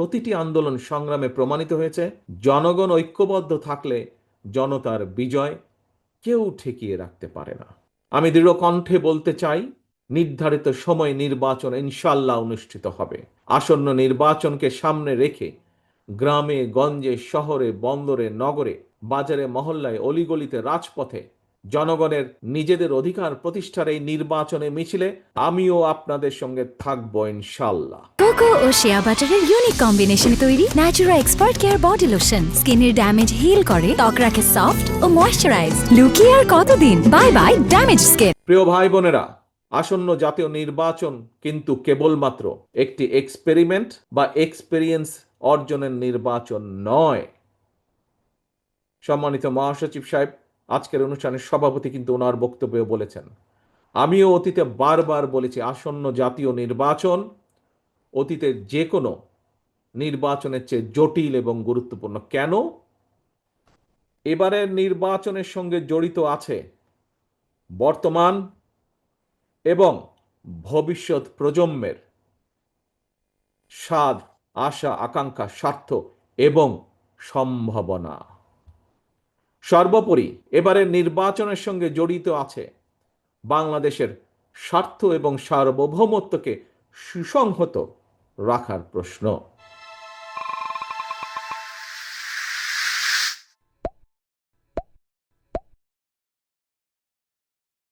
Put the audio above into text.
প্রতিটি আন্দোলন সংগ্রামে প্রমাণিত হয়েছে, জনগণ ঐক্যবদ্ধ থাকলে জনতার বিজয় কেউ ঠেকিয়ে রাখতে পারে না। আমি দৃঢ় কণ্ঠে বলতে চাই, নির্ধারিত সময় নির্বাচন ইনশাল্লাহ অনুষ্ঠিত হবে। আসন্ন নির্বাচনকে সামনে রেখে গ্রামে গঞ্জে, শহরে বন্দরে, নগরে, বাজারে, মহল্লায়, অলিগলিতে, রাজপথে জনগণের নিজেদের অধিকার প্রতিষ্ঠার এই নির্বাচনে মিছিলে আমিও আপনাদের সঙ্গে থাকবো ইনশাল্লাহ। কোকো ও শিয়া বাটারের ইউনিক কম্বিনেশনে তৈরি Natura expert care body lotion স্কিনের ড্যামেজ হিল করে, ত্বক রাখে সফট ও ময়শ্চারাইজড। লুকিয়ে আর কতদিন? Bye bye damage skin. প্রিয় ভাই বোনেরা, আসন্ন জাতীয় নির্বাচন কিন্তু কেবলমাত্র একটি এক্সপেরিমেন্ট বা এক্সপেরিয়েন্স অর্জনের নির্বাচন নয়। সম্মানিত মহাসচিব সাহেব আজকের অনুষ্ঠানের সভাপতি কিন্তু ওনার বক্তব্যে বলেছেন, আমিও অতীতে বারবার বলেছি, আসন্ন জাতীয় নির্বাচন অতীতের যে কোনো নির্বাচনের চেয়ে জটিল এবং গুরুত্বপূর্ণ। কেন? এবারের নির্বাচনের সঙ্গে জড়িত আছে বর্তমান এবং ভবিষ্যৎ প্রজন্মের স্বাদ, আশা, আকাঙ্ক্ষা, স্বার্থ এবং সম্ভাবনা। সর্বোপরি এবারের নির্বাচনের সঙ্গে জড়িত আছে বাংলাদেশের স্বার্থ এবং সার্বভৌমত্বকে সুসংহত রাখার প্রশ্ন।